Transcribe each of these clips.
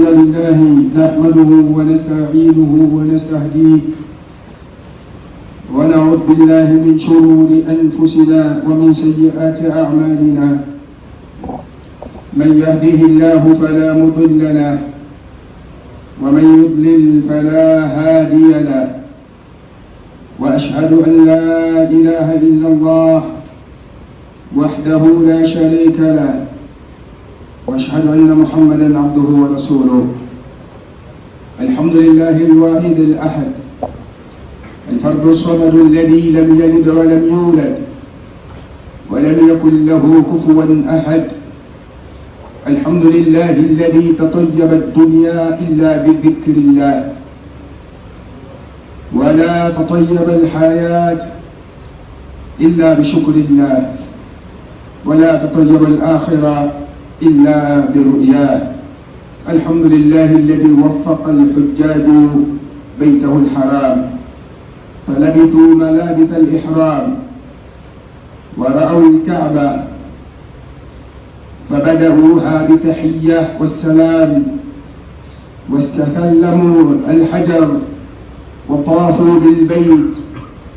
الحمد لله نحمده ونستعينه ونستهديه ونعوذ بالله من شرور أنفسنا ومن سيئات أعمالنا. من يهده الله فلا مضل له ومن يضلل فلا هادي له، وأشهد أن لا إله إلا الله وحده لا شريك له، وأشهد أن محمدًا عبده ورسوله. الحمد لله الواحد الأحد الفرد الصمد الذي لم يلد ولم يولد ولم يكن له كفوا أحد. الحمد لله الذي تطيب الدنيا إلا بذكر الله، ولا تطيب الحياة إلا بشكر الله، ولا تطيب الآخرة إلا برؤياه. الحمد لله الذي وفق الحجاج بيته الحرام فلبثوا ملابث الإحرام ورأوا الكعبة فبدأوها بتحية والسلام، واستسلموا الحجر وطافوا بالبيت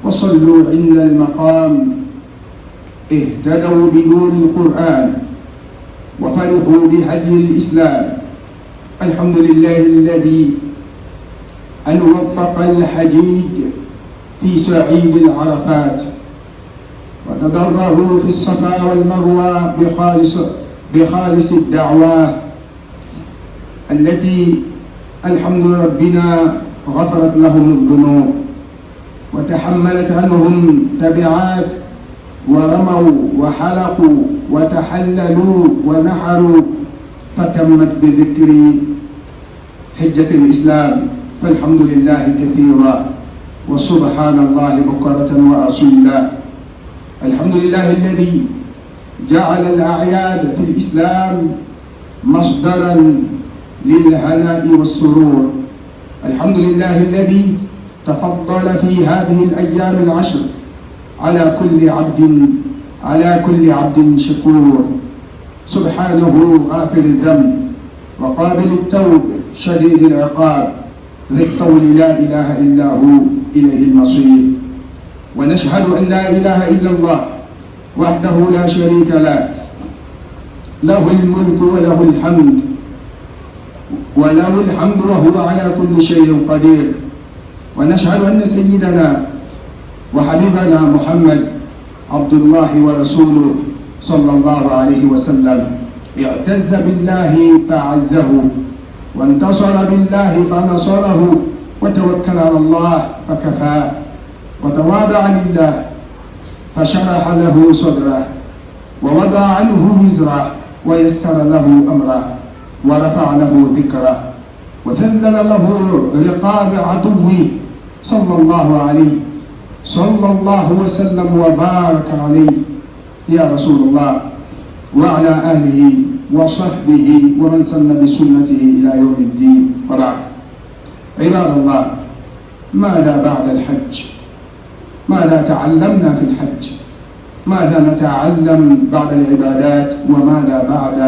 وصلوا عند المقام، اهتدوا بنور القرآن وفرحوا بهدي الإسلام. الحمد لله الذي أن وفق الحجيج في صعيد العرفات وتضرعوا في الصفا والمروة بخالص الدعوة التي الحمد ربنا غفرت لهم الذنوب وتحملت عنهم تبعات، ورموا وحلقوا وتحللوا ونحروا، فتمت بذكر حجة الإسلام. فالحمد لله كثيرا وسبحان الله بكرة وأصيلا. الحمد لله الذي جعل الأعياد في الإسلام مصدرا للهناء والسرور. الحمد لله الذي تفضل في هذه الأيام العشر على كل عبد شكور، سبحانه غافر الذنب وقابل التوب شديد العقاب، ذي الطول لا إله إلا هو إليه المصير. ونشهد أن لا إله إلا الله وحده لا شريك له، له الملك وله الحمد وهو على كل شيء قدير. ونشهد أن سيدنا وحبيبنا محمد عبد الله ورسوله صلى الله عليه وسلم اعتز بالله فأعزه، وانتصر بالله فنصره، وتوكل على الله فكفاه، وتواضع لله فشرح له صدره، ووضع عنه وزره، ويسر له أمره، ورفع له ذكره، وذلل له رقاب عدوه صلى الله وسلم وبارك عليه يا رسول الله وعلى آله وصحبه ومن سن بسنته إلى يوم الدين. وبعد، عباد الله، ماذا بعد الحج؟ ماذا تعلمنا في الحج؟ ماذا نتعلم بعد العبادات؟ وماذا بعد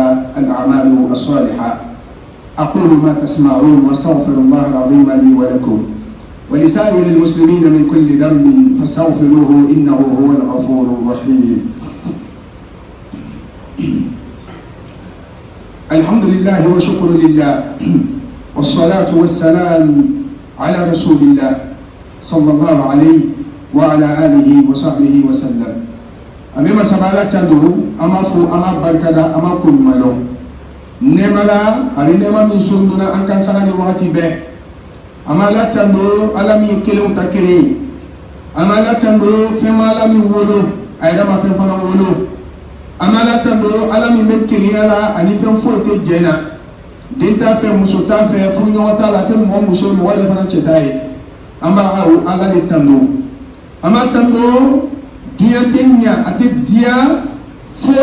الأعمال الصالحة؟ أقول ما تسمعون واستغفر الله العظيم لي ولكم ولسائر المسلمين من كل ذنب فاستغفروه إنه هو الغفور الرحيم. الحمد لله وشكر لله والصلاة والسلام على رسول الله صلى الله عليه وعلى آله وصحبه وسلم. أمام سبالة تدو أما بركة أما كل ملو نملا أري نما من سندنا أنك سنة وقت به أما لا تدو ألمي كيلو تكري أما لا تدو فيما لم يولو أيضا فيما فنا ولو أما لا تدو ألمي مكري على أني فيما فوت جنا دينتا فيما مسوتا فيما فنو وتعالى تمو مسول ولا فنا تداي أما أو على لتدو أما تدو dunya tenya ate dia fo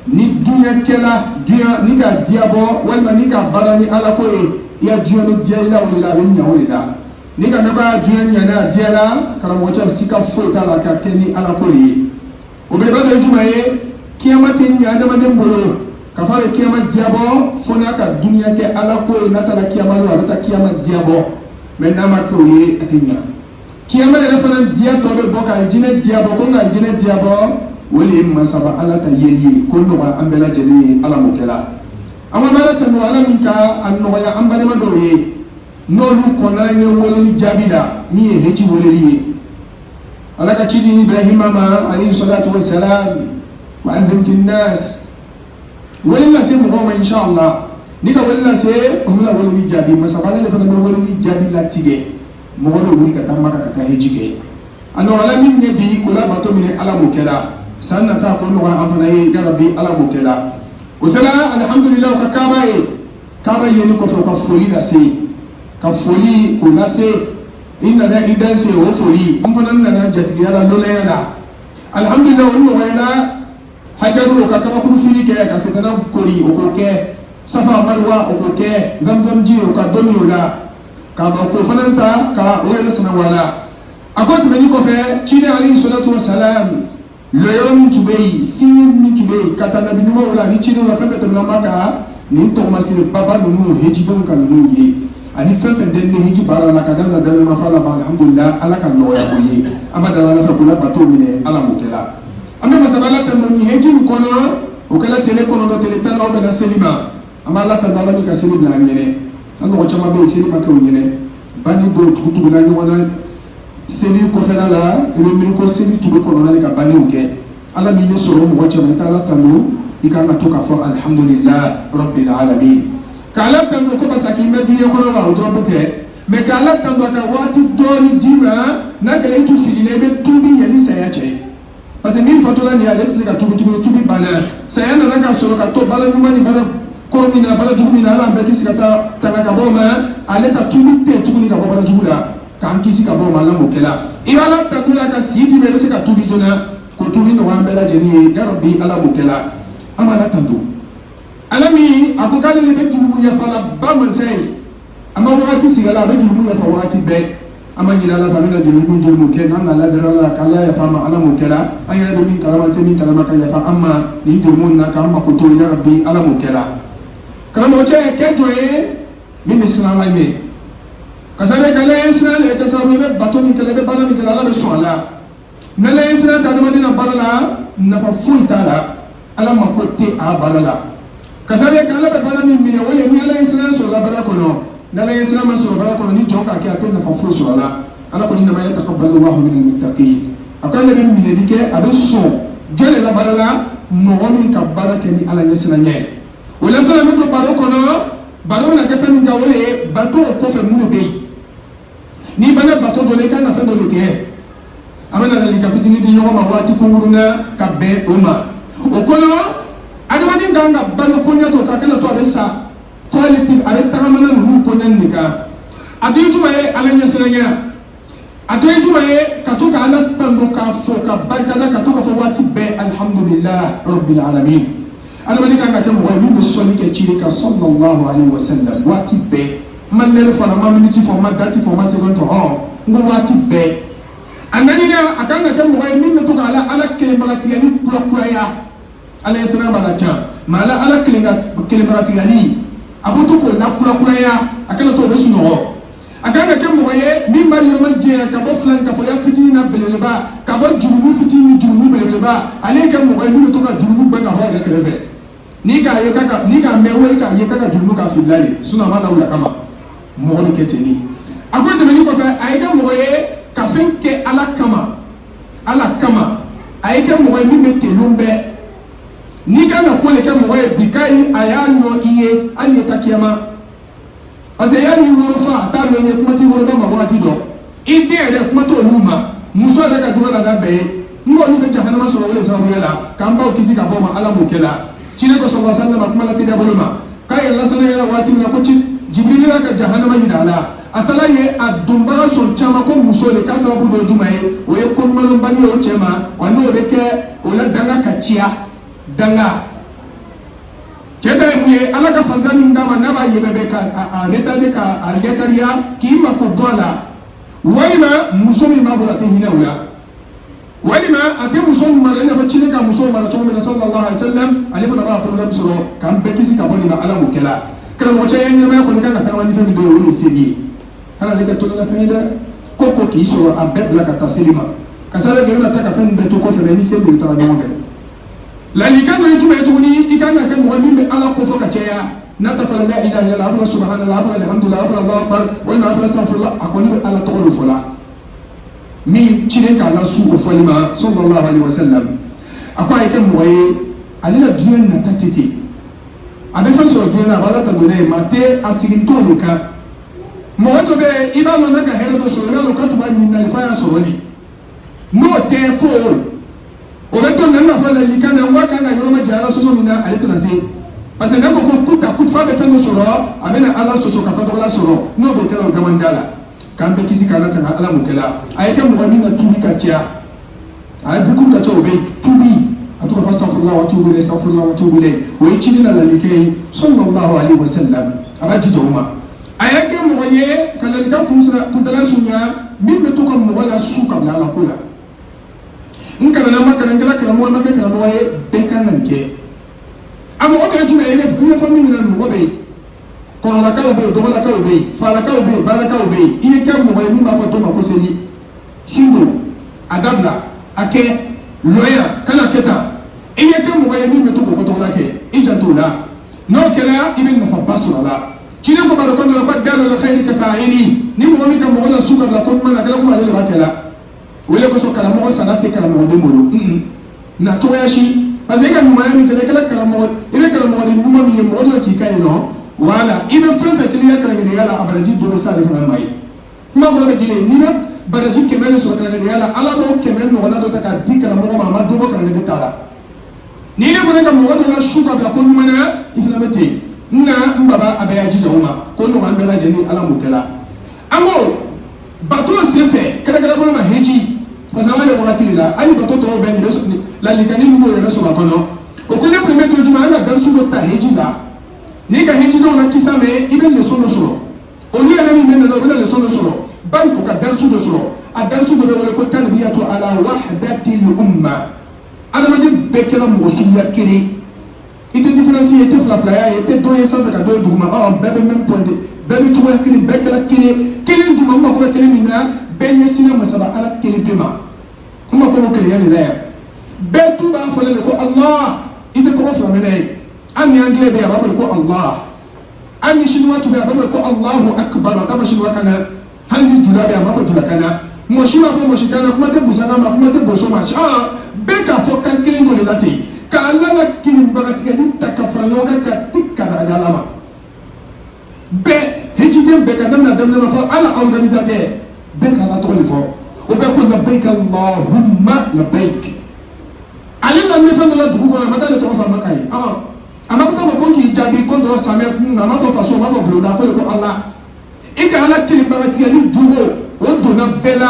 ni dunya kela dia ni ka dia bo wala ni ka barani ala ko ya dunya ni dia ila wala nya wala ni ka na ba dunya na dia la kala mo cha sika fo ta la ka teni ala ko yi o be ba da juma ye kiyama tenya da ma dem bolo kafare kiyama diabo fona ka dunya ke ala ko nata la kiyama lo ata kiyama diabo maintenant ma ko ye atinya kiyama le fana dia to be boka jine diabo ko nga jine diabo wali masaba ala ta yeli ko no ambela jeli ala mokela ama bala tan wala minka an no ya ambale ma do ye no lu ko na ne wala jabida ni e heji woleli ala ka chidi ibrahim ma alayhi salatu wassalam wa andhum fi nas wala se mo ma inshallah ni ka wala se umla wala jabi masaba le fana wala jabi la tige mo wala wuri ka tamaka ka heji ke ano wala min ne bi kula bato min ala mokela sanna ta ko no afana ye ya rabbi ala mokela usala alhamdulillah ka kaba ye ni ko ka foli la se ka foli ko la se inna da idan se o foli on fana na jatiya la lola ya alhamdulillah on wala hajaru ka kama ku fili ke ka se tana kori o ko ke safa marwa o ko ke zamzam ji o ka doni o la ka ba ko fana ta ka wala sana wala akoti meni ko fe chine alayhi salatu wassalam le yon tubei sin tubei kata nabi numa wala ni chine la fefe tabla maka ni to masir baba nunu heji don kan nunu ye ani fefe den ne heji bara la kada la dal ma fala ba alhamdulillah ala kan no ya ko ye amada la fa kula bato mine ala mukela amma masabala tan ni heji ko no o kala tele ko no tele tan o be na selima amma la tan la mi ka selima ngene an ko chama be selima ko ngene bani do tutu na ni wala seli ko fena la min ko seli tugo ko na ka bani uke ala mi ne soro mo wacha mata ala tanu ikanga to ka fo alhamdulillah rabbil alamin kala tanu ko basaki me dunya ko la o do bete me kala tanu ka wati doni dima na kala itu filine be tubi yani saya che parce que min fatola ni ale sika tubi bana saya na ka soro ka to bala nyuma ni bana ko ni na bala jugu ni na ala be kisika ta ka boma ale ta tubi te tubi ni ka bala jugu la kan kisi ka bo mala mokela iwala takula ka sidi be se ka tubi jona ko tubi no ambela jeni ya rabbi ala mokela amala tandu alami akukale le be tubu ya fala ba man sai ama wakati sigala be tubu ya fa wakati be ama jina la famina jeni ko jeni mokela na la dara la kala ya fama ala mokela ayya be min kalama ka ya fa amma ni jumun na kama ko to ya rabbi ala mokela kama mo che ke joye mi misalama me kasare kala esra le kasaru be bato mi kala be bala mi kala la be soala nala esra ta dama dina bala na fa funta la ala ma kotte a bala la kasare kala be bala mi mi wala mi ala esra so la bala kono nala esra ma so bala kono ni joka ke atenna fa fu soala ala ko inna ma yataqabbalu Allahu min al-muttaqin akalla be mi ne dike ado so jole la bala la no woni ka barake ni ala esra nye wala sala mi to bala kono balo na kefe mi gawole bato ko fe mu be ni bana bato dole kana fe dole ke amana na lika fitini di yoma wati ko wuruna ka be oma o kono adama ni ganga balo ko nyato ka kana to abesa quality are taramana ru ko nan nika adu jumaye alanya serenya adu jumaye ka to ka ala tando ka fo ka barka da ka to ka fo wati be alhamdulillah rabbil alamin adama ni ganga ke mo mi soli ke chiri ka sallallahu alaihi wasallam wati be man le fana ma minute fo ma dati fo ma second to ngo wati be anani na akanga ke mo min to ka ala ke magati ni kula ya ala salam ala cha mala ala ke magati ni abuto ko na kula ya akala to besu no akanga ke mo min ma yo ma je ka bo flan ka fo ya fitina beleleba ka bo jurumu beleleba ale ke mo min to ka jurumu ba ka ho ya kelebe ni ga mewe ka ye kaka jurumu ka filale suna mala ula kama mo ni keteni akwete ni ko fa ayga mo ye ka fenke ala kama ayga mo ye mi metelumbe ni kana ko le ka mo ye bikai ayano iye anye takiyama ase yani mo fa ta lo ye kuma ti wo da ma wati do ide ele kuma to luma muso da ka jura da be ngo ni be jahannama so wala sa wala kamba ukisi ka boma ala mukela chine ko sallallahu alaihi wasallam kuma lati da boluma kai Allah sana ya wati na ko jibril ka jahannama yidala atala ye adumbara so chama ko muso le ka sababu do jumaye o ye ko malum bani o chema wando be ke o la danga ka chia danga keda mu ye ala ka fandani ndama na ba ye be ka a leta de ka a yakariya ki ma ko dola wayna muso mi ma bula te hina wala walima ate muso mara ina fa cine ka muso mara cogo min sallallahu alaihi wasallam ale fana b'a problème sɔrɔ k'an bɛɛ kisi ka bɔ nin ma ala m'o kɛla karamɔgɔ cɛ ye ɲɛnamaya kɔni kan ka tagama ni fɛn min dɔ ye o ye seli ye kana ale kɛ tolela fɛn ye dɛ ko ko k'i sɔrɔ a bɛɛ bila ka taa seli ma ka sala kɛ bɛna taa ka fɛn bɛɛ to kɔfɛ dɛ ni seli de taara ɲɔgɔn fɛ ladilikan dɔ ye jumɛn ye tuguni i kan ka kɛ mɔgɔ min bɛ ala kofɔ ka caya n'a ta fɔla la ilaha illallah a fɔla subhanallah a fɔla alhamdulillah a fɔla allahu akbar walima a fɔla astaghfirullah a kɔni bɛ ala tɔgɔ de fɔ la min cilen k'a la su o fɔli ma sallallahu alaihi wasallam a ko a ye kɛ mɔgɔ ye ale la diɲɛ nata tɛ ten a bɛ fɛn sɔrɔ diɲɛ na a b'a la ta don ye maa tɛ a sigintɔ de kan mɔgɔ dɔ bɛ i b'a lɔn ne ka hɛrɛ dɔ sɔrɔ i b'a lɔn ka tun b'a ɲininkali f'a y'a sɔrɔ de n'o tɛ fo o bɛ to nan na fɔ ladilikan na n k'a kan ka yɔrɔ ma jɛ ala sɔsɔ min na ale tɛna se parce que n'a ko ko kuta kutufa bɛ fɛn dɔ sɔrɔ a bɛ na ala sɔsɔ ka fɛn dɔ la sɔrɔ n'o b'o kɛla o gaman da la k'an bɛ kisi k'an tanga ala m'o kɛla a ye kɛ mɔgɔ min na tubi ka caya a ye bukuru ka ca o bɛ tubi a tɔgɔ fɔ astaghfirullah wa atubu ilayh astaghfirullah wa atubu ilayh o ye cili la ladilikan ye sallallahu alaihi wasallam a b'a jija o ma a ye kɛ mɔgɔ ye ka ladilikan kuntala surunya min bɛ to ka mɔgɔ la su ka bila ala ko la n kalanna ma kalan kɛla karamɔgɔ ma kɛ karamɔgɔ ye bɛɛ kan ka nin kɛ a mɔgɔ bɛ ye jumɛn ye ne fɔ min na mɔgɔ bɛ yen kɔrɔlakaw bɛ yen dɔgɔlakaw bɛ yen falakaw bɛ yen baalakaw bɛ yen i ye kɛ mɔgɔ ye min b'a fɔ dɔ ma ko seli sunko a dabila a kɛ lɔya kana kɛ tan i ye kɛ mɔgɔ ye min bɛ to k'o kɔtɔgɔla kɛ i janto o la n'o kɛra i bɛ nafaba sɔrɔ a la cilen ko b'a dɔn ko nana ko galo la xɛyiri ka fa'ili ni mɔgɔ min ka mɔgɔ la su ka bila ko kuma na kɛla kuma ale de b'a kɛla o ye kosɔn karamɔgɔ sara tɛ karamɔgɔ den bolo na cogoya si parce que i ka ɲumanya min kɛla i kɛla karamɔgɔ i bɛ karamɔgɔ ni ɲuman min ye mɔgɔ dɔ k'i ka yen nɔ wala i bɛ fɛn fɛn kelen i ka kalandegeya la a baraji dɔ bɛ s'ale fana ma ye kuma kɔnɔ bɛ dilen n'i bɛ baraji 100 de sɔrɔ kalandegeya la ala b'o 100 ɲɔgɔnna dɔ ta k'a di karamɔgɔ ma a ma dɔ bɔ kalandege ta la n'i ne fana ka mɔgɔ dɔ la su ka bila ko ɲuman na i fana bɛ ten n na n baba a bɛ jija o ma ko nɔgɔya bɛɛ lajɛlen ala m'o kɛla an ko bato senfɛ kɛlɛkɛlɛ kɔnɔ ma heji parce que an b'a ye wagati de la hali bato tɔw bɛ nin ladilikanni min b'o yɛrɛ sɔrɔ a kɔnɔ o ko ne kun bɛ don juma an ka darisu dɔ ta heji la n'i ka heji dɔw la kisa mɛ i bɛ leçon dɔ sɔrɔ olu yɛrɛ min bɛ na u bɛna leçon dɔ sɔrɔ bari u ka darisu dɔ sɔrɔ a darisu dɔ bɛ wele ko tarbiyatu ala wahdatil umma adamaden bɛɛ kɛra mɔgɔ suguya kelen i tɛ différence ye i tɛ filafilaya ye i tɛ dɔ ye sanfɛ ka dɔ ye duguma bɛɛ bɛ même point de bɛɛ bɛ cogoya kelen bɛɛ kɛra kelen juma n mako bɛ kelen min na bɛɛ ɲɛsinna masaba ala kelen pe ma n mako bɛ kelenya de la yan bɛɛ tu b'a fɔlen de ko Allah i tɛ tɔgɔ fila mɛnɛ ye an ni anglais bɛ yen a b'a fɔ ko Allah an ni chinois tu bɛ yen a b'a fɔ ko Allahu akbar a t'a fɔ chinois kan na hali ni jula bɛ yen a b'a fɔ jula kan na mɔgɔ si b'a fɔ mɔgɔ si kan na kuma tɛ busana ma kuma tɛ boso ma bɛɛ k'a fɔ kan kelen dɔ de la ten ka ala la kilinbagatigɛli ta ka fara ɲɔgɔn kan ka ti kadaraja ala ma bɛɛ hejiden bɛɛ ka daminɛ daminɛ fɔ ala organisateur bɛɛ ka ala tɔgɔ de fɔ o bɛɛ ko labbaik Allahumma labbaik ale na ne fɛn dɔ la dugu kɔnɔ a ma taa ne tɔgɔ fɔ a ma k'a ye a ma taa fɔ ko k'i jaabi ko dɔrɔn samiyɛ kun na a ma fɔ faso a ma fɔ bulonda ko de ko ala i ka ala kilinbagatigɛli jogo o donna bɛɛ la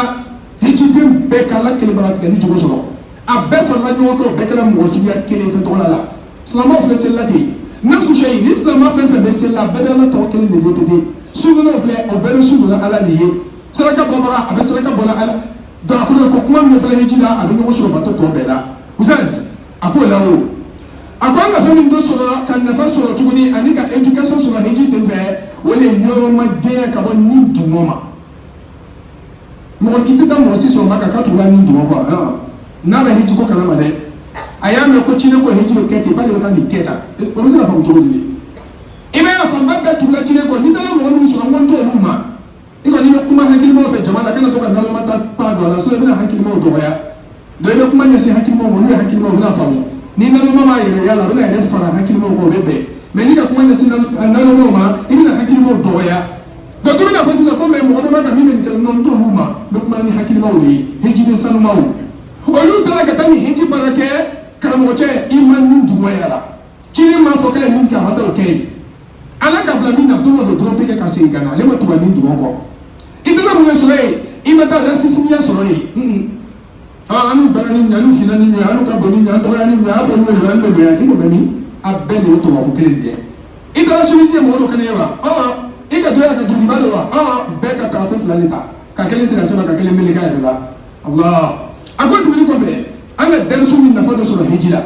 hejiden bɛɛ ka ala kilinbagatigɛli jogo sɔrɔ a bɛɛ farala ɲɔgɔn kan o bɛɛ kɛra mɔgɔ suguya kelen fɛn tɔgɔ la silamɛw filɛ seli la ten nafsu sɛyi ni silamɛ fɛn fɛn bɛ seli la bɛɛ bɛ ala tɔgɔ kelen de répété sunkunaw filɛ o bɛɛ bɛ sunkuna ala de ye saraka bɔbaga a bɛ saraka bɔ la ala donc a ko ko kuma min filɛ heji la a bɛ ɲɔgɔn sɔrɔ bato tɔ bɛɛ la usaz a ko la o a ko an ka fɛn min dɔ sɔrɔ ka nafa sɔrɔ tuguni ani ka éducation sɔrɔ heji senfɛ o de ye ɲɔgɔnmadenya ka bɔ ni dungɔ ma mɔgɔ i tɛ taa mɔgɔ si sɔrɔ ma ka k'a tugula ni dungɔ kɔ n'a bɛ heji ko kalama dɛ a y'a mɛn ko cine ko heji bɛ kɛ ten ba de bɛ taa nin kɛ tan o bɛ se ka faamu cogo di i bɛ y'a fanba bɛɛ tugula cine kɔ n'i taara mɔgɔ minnu sɔrɔ n ko n t'olu ma i kɔni i bɛ kuma hakilimaw fɛ jama la kana to ka naloma ta pan don a la sinon i bɛna hakilimaw dɔgɔya donc i bɛ kuma ɲɛsin hakilimaw ma olu ye hakilimaw u bɛna faamu ni naloma b'a yɛrɛ yala a bɛna yɛrɛ fara hakilimaw kan o bɛ bɛn mais n'i ka kuma ɲɛsin nalomaw ma i bɛna hakilimaw dɔgɔya donc i bɛna fɔ sisan ko mais mɔgɔ dɔ b'a kan min bɛ nin kɛ n t'olu ma n bɛ kuma ni hakilimaw de ye hejiden sanumaw olu taara ka taa nin heji baara kɛ karamɔgɔ cɛ i ma nin dugɔya la cini m'a fɔ k'a ye min kɛ a ma taa o kɛ yen ala ka bila min na to ka don dɔrɔn bɛ kɛ ka segin ka na ale ma tugu nin dugɔ kɔ i tɛna mun ye sɔrɔ yen i ma taa rasisimiya sɔrɔ yen an n'u bana ni ɲɛ an n'u finna ni ɲɛ an n'u ka bon ni ɲɛ an dɔgɔya ni ɲɛ an fɔ n'u ye an n'u bɛ yan i ko bɛ min a bɛɛ de ye tubabu kelen tɛ i taara simisi ye mɔgɔ dɔ kɛnɛ ye wa i ka dɔgɔya ka duguba de wa bɛɛ ka taa fɛn fila de ta ka kelen siri a cɛ ma ka kelen meleke a yɛrɛ la Allah a ko tɛmɛni kɔfɛ ana darsu min nafado sura hijila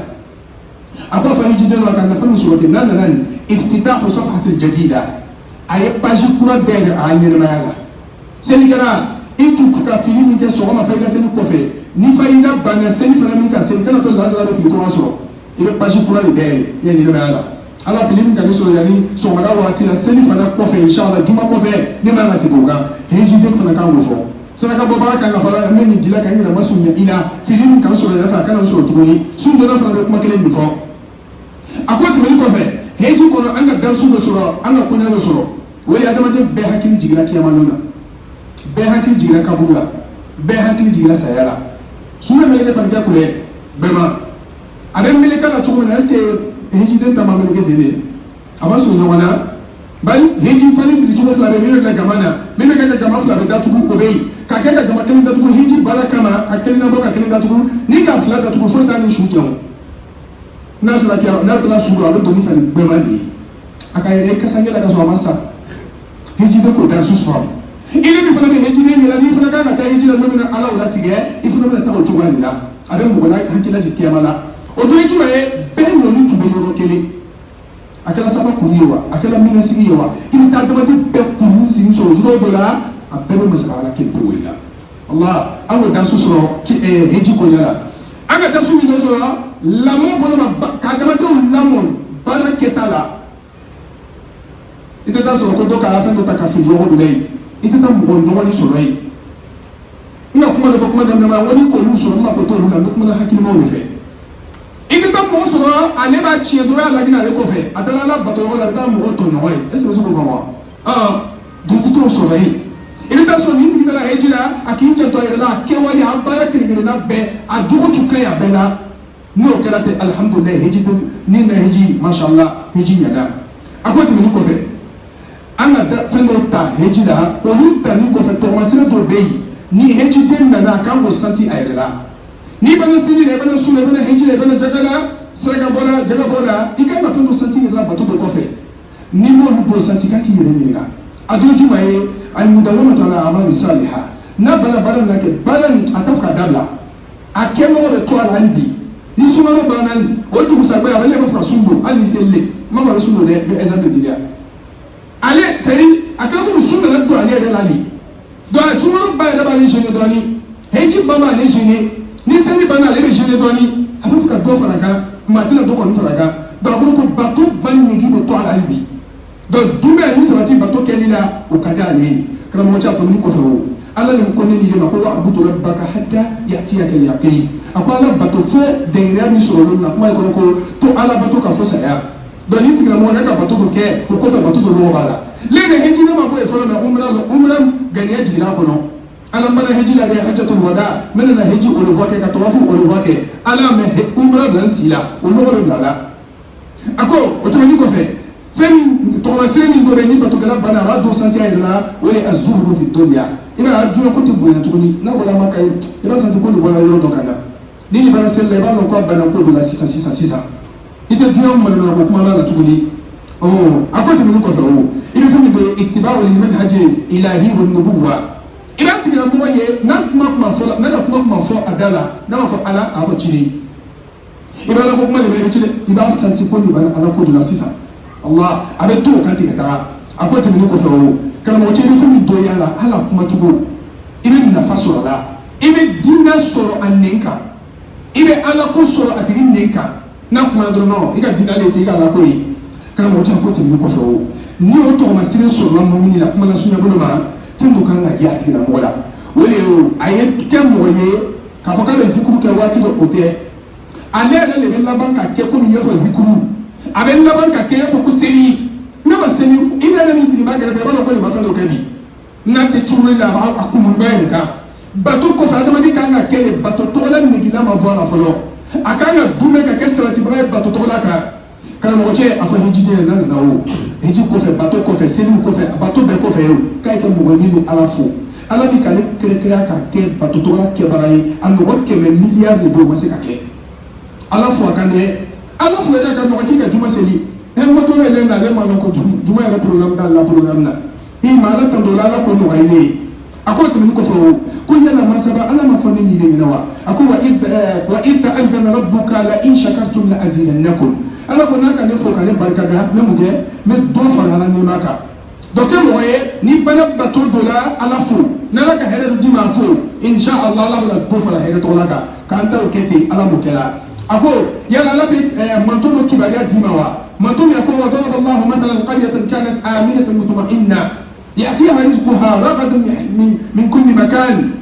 akwa fa hijida no kan nafado sura nan iftitahu safhatil jadida ay page kura bele a nyene mala seli kana itu ka filimi ke so ma fa ga seli ko fe ni fa ina bana seli fa mi ka seli kana to lazara fi ko so ile page kura ni bele ye ni mala ala filimi ka so yani so ma da wati na seli fa na ko fe inshallah juma ko fe ni ma ngasi buga hijida fa na ka wo fo sanaka baba kan ga fara men dila kan ina masunya ina filimi kan so da fa kan so tuguni sun da fa da kuma kelen bifo akwai tumani ko fe heji ko an ga darsu da sura an ga kunya da sura wani adama de be hakili jigira kiyama nuna be hakili jigira kabula be hakili jigira sayala suna mele de farga kule be ma aben mele kana tuko na eske heji den tama mele ke tene aba so no wana bal heji fani sidi tuko fla be mele ga mana mele ga gama fla be da tuko ko be ka ga gama tan da tuko heji baraka ma akeli na boka akeli da tuko ni ka fla da tuko fo ta ni shukiyo nasra kiya na tala sura do ni fani be ma di akayere kasangela ka so amasa heji da ko dar su so ile bi fana be heji ne mila ni fana ka ta heji da no na ala wala tige ifuna na ta o tuwa ni la aben mo na hakila ji kiyama la o do heji waye be no ni tube no kele akala saba kuriwa akala mina sigiwa ile ta da be kuru sin so do do la abebe masala ke to wala Allah awu dar su so ki heji ko yala anga dar su mi no so la mo bono ma ka da do lamon baraketala ite ta sɔrɔ ko dɔ k'a fɛn dɔ ta ka fili ɲɔgɔn bila yen ite ta mɔgɔ ɲɔgɔn sɔrɔ yen n ka kuma dɔ fɔ kuma daminɛ ma wali k'olu sɔrɔ n ma ko t'olu la n bɛ kuma na hakilimaw de fɛ ite ta mɔgɔ sɔrɔ ale b'a tiɲɛ dɔrɔn a lajɛ ale kɔfɛ a taara ala bato yɔrɔ la a bɛ taa mɔgɔ tɔ ɲɔgɔn ye est ce que so ko faamu wa dugu t'o sɔrɔ yen i bɛ taa sɔrɔ nin tigi taara heji la a k'i jantɔ yɛrɛ la a kɛwale a baara kelen-kelenna bɛɛ a jogo tun ka ɲi a bɛɛ la n'o kɛra ten alihamudulilayi heji ni na heji mashallah heji ɲana a ko tɛmɛni kɔfɛ an ka fɛn dɔ ta heji la olu tali kɔfɛ tɔgɔmasira dɔ bɛ yen ni heji den nana a kan k'o santi a yɛrɛ la n'i bɛ na seli la i bɛ na sun la i bɛ na heji la i bɛ na jaga la saraka bɔ la jaga bɔ la i kan ka fɛn dɔ santi yɛrɛ la bato dɔ kɔfɛ n'i m'olu dɔ santi i kan k'i yɛrɛ ɲininka a dɔ juma ye almudawwamatu ala amali saliha n'a bana baara na kɛ baara nin a t'a fɛ ka dabila a kɛmɔgɔ bɛ to a la hali bi ni sunkalo banna o dugusajɛ a bɛ yɛlɛ fara sun don hali ni seli ma ma bɛ sun don dɛ bɛ exemple di yan ale tari akala ko sun na do ale yɛrɛ la ni do a tuma ba yɛrɛ b'ale jeune dɔɔni heji ba b'ale jeune ni seli ba n'ale bɛ jeune dɔɔni a bɛ fɛ ka dɔ fara kan maa tɛna dɔ kɔni fara kan donc a bolo ko bato ba ɲɛgi bɛ to a la hali bi donc dunbɛ ni sabati bato kɛli la o ka di ale ye karamɔgɔ cɛ a tɔmini kɔfɛ o ala ni ko ne ni yɛlɛma ko wa abudu rabbaka hatta ya'tiyaka al-yaqin a ko ala bato fo dɛngɛrɛya min sɔrɔ olu la kuma ye kɔnɔ ko to ala bato ka fɔ saya donc ni tigilamɔgɔ ne ka bato dɔ kɛ o kɔfɛ bato dɔ lɔgɔ b'a la lene heji ne ma ko ye fɔlɔ mɛ umra ganiya jiginna kɔnɔ ala mana heji la kɛ hajjatul wada mɛna na heji o le voie kɛ ka tawafu o le voie kɛ ala mɛ umra bila n si la o lɔgɔ de bila la a ko o tɛmɛni kɔfɛ fɛn tɔgɔmasɛn min dɔ bɛ ni batokɛla banna a b'a dɔn santi a yɛrɛ la o ye azuhuru fi dɔnniya i b'a ye a diɲɛ ko tɛ bonya tuguni n'a wala ma ka ye i b'a santi ko nin bɔra yɔrɔ dɔ ka na ni nin banna seli la i b'a dɔn ko a banna ko dɔ la sisan i tɛ diɲɛ malona ko kuma la tuguni a ko tɛmɛni kɔfɛ o i bɛ fɛn min bɛ itiba'u al-manhaj ilahi wa nubuwwa i b'a tigilamɔgɔ ye n'a kuma fɔ la n'a ka kuma fɔ a da la n'a b'a fɔ ala a fɔ ciden i b'a la ko kuma de bɛ ci dɛ i b'a santi ko nin banna ala ko de la sisan Allah a bɛ to o kan ten ka taga a ko tɛmɛni kɔfɛ o karamɔgɔ cɛ i bɛ fɛn min dɔn yala ala kuma cogo i bɛ nafa sɔrɔ a la i bɛ diinɛ sɔrɔ a nɛn kan i bɛ ala ko sɔrɔ a tigi nɛn kan n'a kuma dɔrɔn i ka diinɛ ale tɛ i ka ala ko ye karamɔgɔ cɛ a ko tɛmɛni kɔfɛ o ni o tɔgɔmasiri sɔrɔla mɔmini la kuma la sunya bolo ma fɛn dɔ kan ka ye a tigilamɔgɔ la o de ye a ye kɛ mɔgɔ ye k'a fɔ k'a bɛ zikuru kɛ waati dɔ o tɛ ale yɛrɛ de bɛ laban ka kɛ komi i y'a fɔ zikuru a bɛ laban ka kɛ i y'a fɔ ko seli ne ma seli i yɛrɛ min sigi b'a kɛrɛfɛ i b'a dɔn ko nin ma fɛn dɔ kɛ bi n'a tɛ curuli la a b'a kun bɛɛ de kan bato kɔfɛ adamaden kan ka kɛ de bato tɔgɔla negela ma bɔ a la fɔlɔ a kan ka dumɛ ka kɛ salatibaga ye bato tɔgɔla kan karamɔgɔ cɛ a fɔ hejiden n'a nana o heji kɔfɛ bato kɔfɛ seliw kɔfɛ bato bɛɛ kɔfɛ o k'a ye kɛ mɔgɔ min bɛ ala fo ala bi k'ale kɛrɛkɛrɛya ka kɛ bato tɔgɔla kɛbaga ye a mɔgɔ 100 miliyari de bɛ o ma se ka kɛ ala fo a kan dɛ ala fo yɛrɛ ka nɔgɔ k'i ka juma seli moto yɛrɛ na ale ma dɔn ko juma yɛrɛ programme t'a la programme na i ma ala tantɔ la ala ko nɔgɔya ne ye أقول تمني كفروا كل يلا ما سبا أنا ما فنني لي نوا أقول وإذ تأذن ربك لئن شكرتم لأزيدنكم أنا كنا كان يفوق على بركة ده نمجة من دوفر على نماكا donc moye ni bana bato dola ala fo nala ka hele di ma fo insha Allah la la bo fala hele to laka kanta okete ala mukela ako yala la manto no kibaria di ma wa manto ya ko wa darab Allah mathalan qaryatan kanat aminatan mutma'inna ya'tiha rizquha ragadan min kulli makan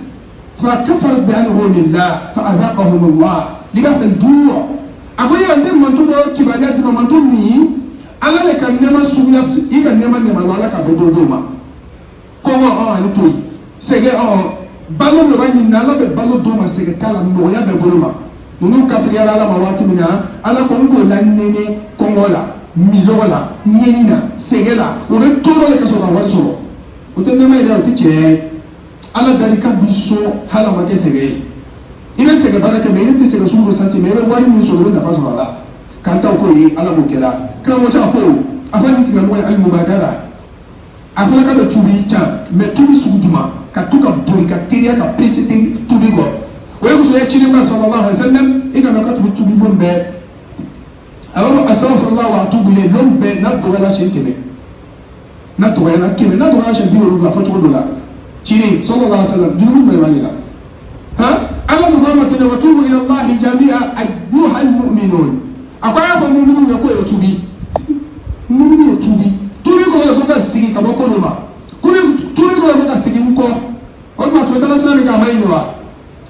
فكفرت بأنعم الله فأذاقهم الله لباس الجوع أقول يا أنت manto no kibaria di ma manto ni ala le ka nɛma suguya i ka nɛma ala ka fɔ do ma kɔngɔ ani to yen sɛgɛ balo de b'a ɲini ala bɛ balo do ma sɛgɛ t'a la nɔgɔya bɛ bolo ma ninnu kafiriyala ala ma waati min na ala kɔni k'o la nɛnɛ kɔngɔ la milɔgɔ la ɲɛni na sɛgɛ la o bɛ tɔɔrɔ le ka sɔrɔ ka wari sɔrɔ o tɛ nɛma yɛrɛ o tɛ tiɲɛ ye ala dalika bi sɔn hali a ma kɛ sɛgɛ ye i bɛ sɛgɛ baara kɛ mɛ i tɛ sɛgɛ sugu dɔ santi mɛ i bɛ wari min sɔrɔ i bɛ nafa sɔrɔ a la kanta ko ye ala mo kɛla kana mo ta ko afa ni tiga mo al mubadara afa ka do tubi cha me tubi sugu juma ka to ka bori ka teriya ka presete tubi go o ye so ya chini ma sallallahu alaihi wasallam ina ka tubi bombe awo astaghfirullah wa atubu ilayhi bombe na do wala shin kebe na do wala kebe na do wala shin biyo la foto do la chini sallallahu alaihi wasallam junu me wala ha ala muhammadin wa tubu ila allah jami'a ayyuha almu'minun akwai afa mumini ne ko ya tubi mumini ya tubi ko ya ko ka sigi ka boko no ma tubi ko ya ka sigi ko on ma to dala sala ga mai no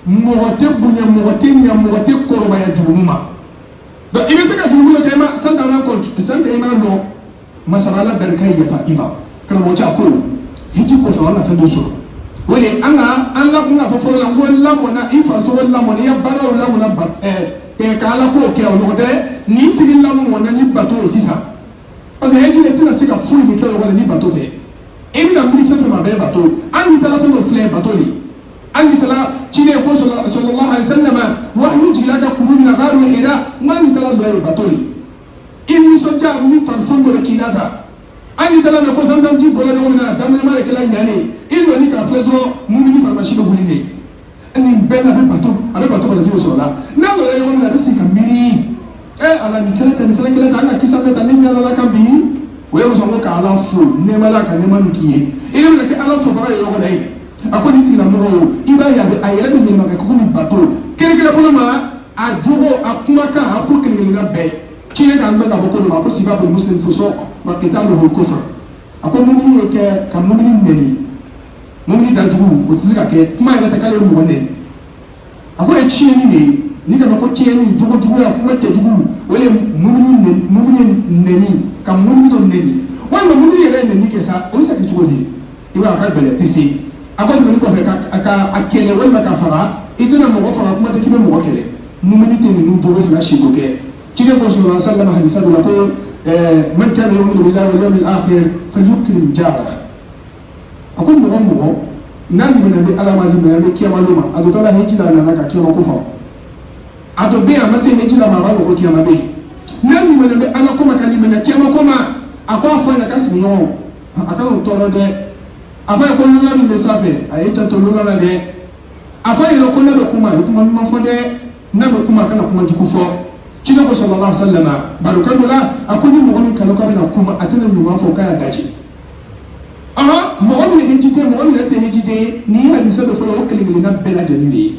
mo te bunya mo te nya mo te ko ba ya juma do ibe saka juma ko ma san da na ko san da ma no masala barkai ya fatima kana mo cha ko hiji ko fa wala fa do so wele anga kuna fa fo la wala mo na ifa so wala mo ya bara wala mo na ba ka ala ko kɛ o ɲɔgɔn tɛ ni tigi lamu mɔna ni bato ye sisan parce que hɛji de tɛna se ka foyi de kɛ o kɔnɔ ni bato tɛ e bɛna wuli fɛn fɛn ma bɛɛ bato an ni taara fɛn dɔ filɛ bato de an ni taara ciden ko sallallahu alaihi wasallam wahyu jigila ka kuru min na gaaru hira n ka ni taara dɔ ye bato de i nisɔndiya ni farifɛn dɔ de k'i la ta an ni taara mɛ ko sansanji bɔra ɲɔgɔn min na daminɛma de kɛla ɲane i dɔ ni k'a filɛ dɔrɔn mumini farimasi bɛ wuli de ni bɛɛ la a bɛ bato kɔnɔ jiw sɔrɔ la n'a lɔra yɔrɔ min na a bɛ sigi ka miiri ala nin kɛlɛ tɛ nin fɛnɛ kɛlɛ tɛ an ka kisa bɛ ta ni ɲɛ ala ka bi o ye sɔn ko ka ala fo nɛɛma la ka nɛɛma min k'i ye i bɛ kɛ ala fo baga ye yɔrɔ la ye a ko nin tigilamɔgɔ o i b'a ye a yɛrɛ bɛ yɛlɛma ka kɛ komi bato kɛlɛ bolo ma a jogo a kumakan a ko kelen-kelenna bɛɛ tiɲɛ k'an bɛ ka bɔ ko dɔ ma a ko siba bɛ muslim fusɔk wa kitabu hul kufr a ko mumini ye kɛ ka mumini nɛni mumini danjugu o tɛ se ka kɛ kuma yɛrɛ tɛ k'ale ye mɔgɔ nɛni a ko ye tiɲɛni de ye ni kana ko tiɲɛni jogojuguya kuma cɛjugu o ye mumini nɛni ka mumini dɔ nɛni walima mumini yɛrɛ ye nɛni kɛ sa o bɛ se ka kɛ cogo di i b'a a ka gɛlɛn tɛ se a ko tɛmɛni kɔfɛ ka kɛlɛ walima ka faga i tɛna mɔgɔ faga kuma tɛ k'i bɛ mɔgɔ kɛlɛ mumini tɛ ninnu jogo fila si ko kɛ ciden ko sallallahu alaihi wasallam hadisa dɔ la ko man kana yu'minu billahi wal yawmil akhir falyukrim jarahu a ko mɔgɔ n'a limana bɛ ala ma limana bɛ kiyama lo ma a to taara hiji la nana ka kiyama ko fɔ a to bɛ yen a ma se hiji la ma a b'a fɔ ko kiyama bɛ yen n'a limana bɛ ala ko ma ka limana kiyama ko ma a ko a fɔ ɲɛna ka sigi ɲɔgɔn a kana o tɔɔrɔ dɛ a fɔ ye ko lɔla min bɛ sanfɛ a ye janto lɔla la dɛ a fɔ yɛrɛ ko ne bɛ kuma a ye kuma ɲuman fɔ dɛ n'a bɛ kuma a kana kuma jugu fɔ ciden ko sallallahu alaihi wasallam barokan dɔ la a ko ni mɔgɔ min kalo k'a bɛna kuma a tɛna ɲuman fɔ k'a y'a daji mɔgɔ min hejite mɔgɔ min yɛrɛ tɛ hejite ni hadisa dɔ fɔlɔ o kelen-kelenna bɛɛ lajɛlen de ye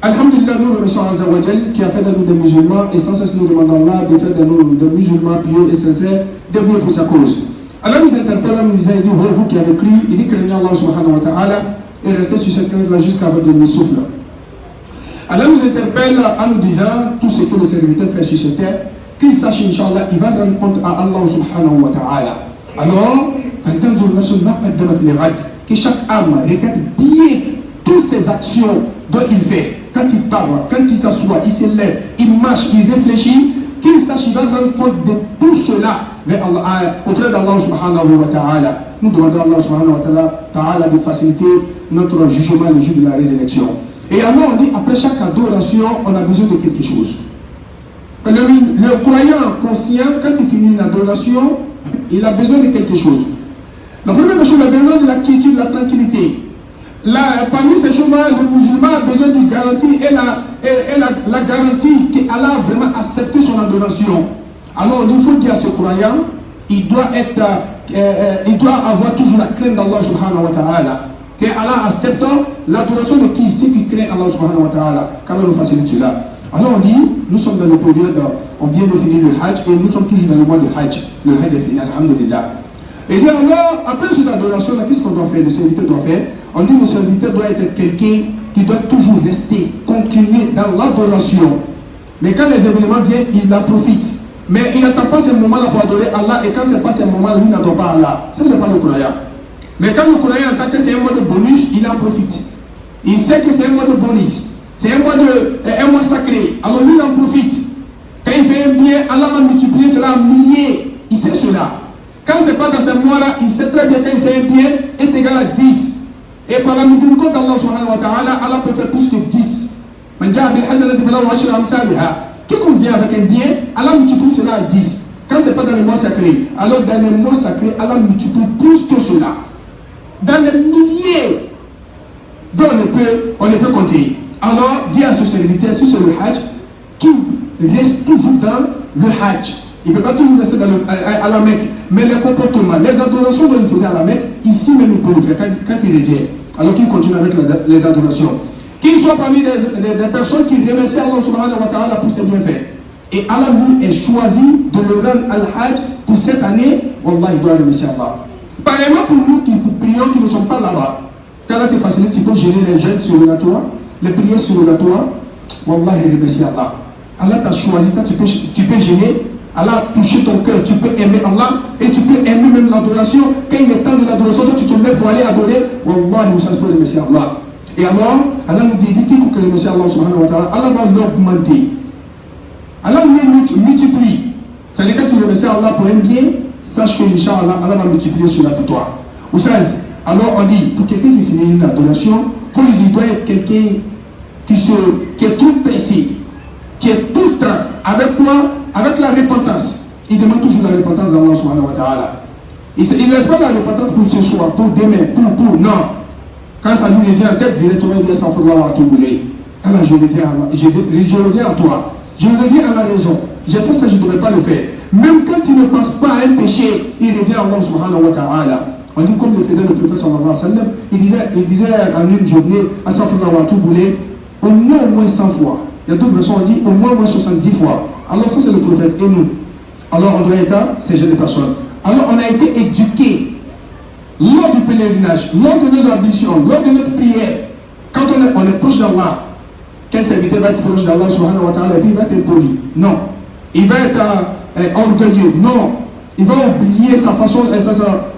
alhamdulillah nous remercions Azza wa Jal qui a fait de nous des musulmans et sans cesse nous demandons Allah de faire de nous des musulmans pieux et sincères dévoués pour sa cause. Allah nous interpelle, nous disait, il dit, vous qui avez cru, il dit craignez Allah subhanahu wa ta'ala et restez sur cette crainte-là jusqu'à votre dernier souffle. Allah nous interpelle en nous disant tout ce que le serviteur fait sur cette terre, qu'il sache, Inch'Allah, il va rendre compte à Allah subhanahu wa ta'ala. Alors, que chaque âme regarde bien toutes ses actions dont il fait. Quand il parle, quand il s'assoit, il se lève, il marche, il réfléchit, qu'il sache, il va rendre compte de tout cela auprès d'Allah subhanahu wa ta'ala. Nous demandons à Allah subhanahu wa ta'ala de faciliter notre jugement le jour de la résurrection. Et alors on dit, après chaque adoration, on a besoin de quelque chose. Le croyant conscient, quand il finit une adoration, il a besoin de quelque chose. La première chose, il a besoin de la quiétude, de la tranquillité. Parmi ces choses-là, le musulman a besoin d'une garantie et la garantie qu'Allah a vraiment accepté son adoration. Alors il faut dire à ce croyant, il doit avoir toujours la crainte d'Allah subhanahu wa ta'ala. Que Allah accepte l'adoration de qui sait qui craint Allah subhanahu wa ta'ala. Qu'Allah nous facilite cela. Alors on dit, nous sommes dans le période, on vient de finir le Hajj et nous sommes toujours dans le mois de Hajj. Le Hajj est fini, alhamdulillah. Et bien alors, après cette adoration-là, qu'est-ce qu'on doit faire? Le serviteur doit faire. On dit que le serviteur doit être quelqu'un qui doit toujours rester, continuer dans l'adoration. Mais quand les événements viennent, il en profite. Mais il n'attend pas ces moments-là pour adorer Allah, et quand ce n'est pas ces moments-là, lui n'adore pas Allah. Ça, c'est pas le croyant. Mais quand le croyant entend que c'est un mois de bonus, il en profite. Il sait que c'est un mois de bonus. C'est un mois sacré. Alors lui, il en profite. Quand il fait un bien, Allah va multiplier cela en milliers. Il sait cela. Quand ce n'est pas dans ce mois-là, il sait très bien quand il fait un bien est égal à 10. Et par la miséricorde d'Allah subhanahu wa ta'ala, Allah peut faire plus que 10. Quiconque vient avec un bien, Allah multiplie cela à 10. Quand ce n'est pas dans le mois sacré, alors dans le mois sacré, Allah multiplie plus que cela. Dans les milliers dont on ne peut compter. Alors, dis à ce serviteur, si c'est le Hajj, qu'il reste toujours dans le Hajj. Il ne peut pas toujours rester à la Mecque. Mais les comportements, les adorations dont il faisait à la Mecque, ici même il peut le faire quand il revient. Alors qu'il continue avec les adorations. Qu'il soit parmi des personnes qui remercient Allah subhanahu wa ta'ala pour ses bienfaits. Et Allah lui est choisi de le rendre al-Hajj pour cette année. Wallah, il doit remercier Allah. Par exemple, pour nous qui prions, qui ne sommes pas là-bas, quand Allah te facilite, tu peux gérer les jeûnes surrogatoires, les prières surrogatoires. Wallah, il remercie Allah. Allah t'a choisi, tu peux gêner. Allah a touché ton cœur, tu peux aimer Allah et tu peux aimer même l'adoration. Quand il est temps de l'adoration, toi tu te mets pour aller adorer. Wallah, nous sommes pour remercier Allah. Et alors, Allah nous dit quiconque remercie Allah subhanahu wa ta'ala, Allah va l'augmenter. Allah nous multiplie. C'est-à-dire quand tu remercies Allah pour un bien, sache que Inch'Allah, Allah va multiplier cela pour toi. Ou ça, alors on dit, pour quelqu'un qui finit une adoration, il doit être quelqu'un qui est tout percé, qui est tout le temps avec quoi? Avec la repentance. Il demande toujours la repentance d'Allah subhanahu wa ta'ala. Il ne laisse pas la repentance pour ce soir, pour demain, pour non. Quand ça lui revient en tête, directement il dit sans vouloir à tout bouler. Alors je reviens à toi. Je reviens à la raison. J'ai fait ça, je ne devrais pas le faire. Même quand il ne pense pas à un péché, il revient à Allah subhanahu wa ta'ala. On dit comme le faisait le prophète sallallahu alayhi wa sallam, il disait en une journée, à sans vouloir à tout bouler, au moins 100 fois. Il y a d'autres versions, on dit au moins 70 fois. Alors ça c'est le prophète et nous. Alors on doit être ces jeunes personnes. Alors on a été éduqués lors du pèlerinage, lors de nos ambitions, lors de notre prière. Quand on est proche d'Allah, quel serviteur va être proche d'Allah subhanahu wa ta'ala, il va être poli. Non. Il va être orgueilleux. Non. Il va oublier sa façon,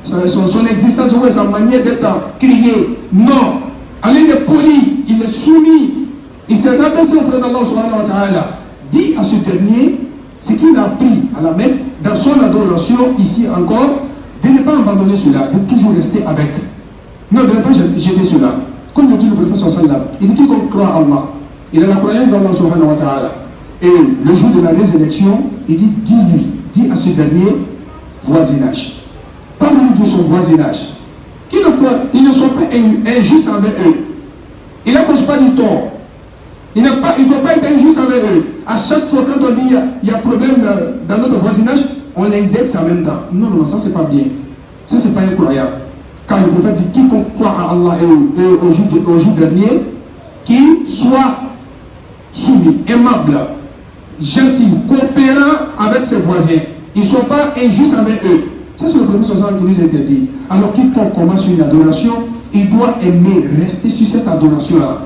son existence, sa manière d'être crié. Non. Allah est poli, il est soumis. Il s'est rabaissé auprès d'Allah subhanahu wa ta'ala. Dit à ce dernier ce qu'il a appris à la Mecque dans son adoration ici encore, de ne pas abandonner cela, de toujours rester avec. Non, de ne pas jeter cela. Comme le dit le prophète sallallahu alayhi wa sallam, il dit qu'on croit à Allah. Il a la croyance d'Allah subhanahu wa ta'ala. Et le jour de la résurrection, il dit, dis à ce dernier voisinage. Parle-lui de son voisinage. Ils ne sont pas injustes envers eux. Il ne cause pas du tort. Il ne doit pas être injuste envers eux. À chaque fois, quand on dit il y a problème dans notre voisinage, on l'indexe en même temps. Non, ça c'est pas bien. Ça c'est pas incroyable. Car le prophète dit quiconque croit à Allah et au jour dernier, qu'il soit soumis, aimable, gentil, coopérant avec ses voisins. Ils ne sont pas injustes envers eux. Ça c'est le prophète qui nous interdit. Alors quiconque commence une adoration, il doit aimer rester sur cette adoration-là.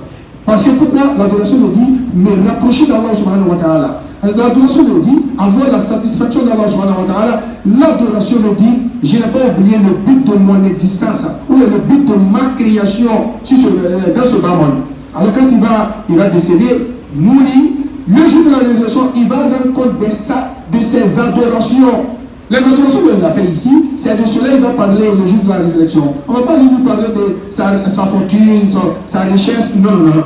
Parce que pourquoi l'adoration nous dit me rapprocher d'Allah subhanahu wa ta'ala. L'adoration nous dit avoir la satisfaction d'Allah subhanahu wa ta'ala. L'adoration nous dit je n'ai pas oublié le but de mon existence ou le but de ma création dans ce bas monde. Alors quand il va décéder, mourir, le jour de la résurrection, il va rendre compte de ses adorations. Les adorations qu'il a fait ici, c'est de cela qu'il va parler le jour de la résurrection. On ne va pas lui parler de sa fortune, sa richesse, non.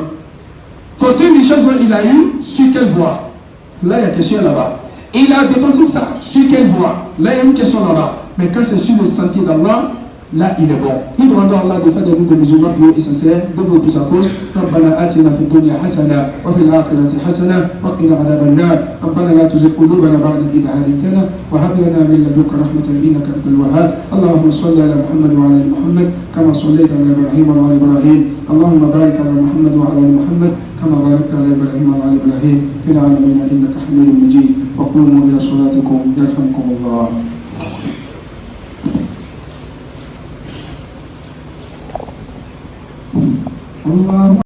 Fortune, richesse, il a eu sur quelle voie? Là, il y a une question là-bas. Il a dépensé ça sur quelle voie? Là, il y a une question là-bas. Mais quand c'est sur le sentier d'Allah, là il est bon. Nous demandons à Allah de faire de nous des musulmans pieux et sincères, de nous plus à cause. ربنا آتنا في الدنيا حسنة وفي الآخرة حسنة وقنا عذاب النار. ربنا لا تزغ قلوبنا بعد إذ هديتنا وهب لنا من لدنك رحمة إنك أنت الوهاب. اللهم صل على محمد وعلى آل محمد كما صليت على إبراهيم وعلى إبراهيم. اللهم بارك على محمد وعلى آل محمد كما باركت على إبراهيم وعلى إبراهيم في العالمين إنك حميد مجيد. وقوموا إلى صلاتكم يرحمكم الله. الله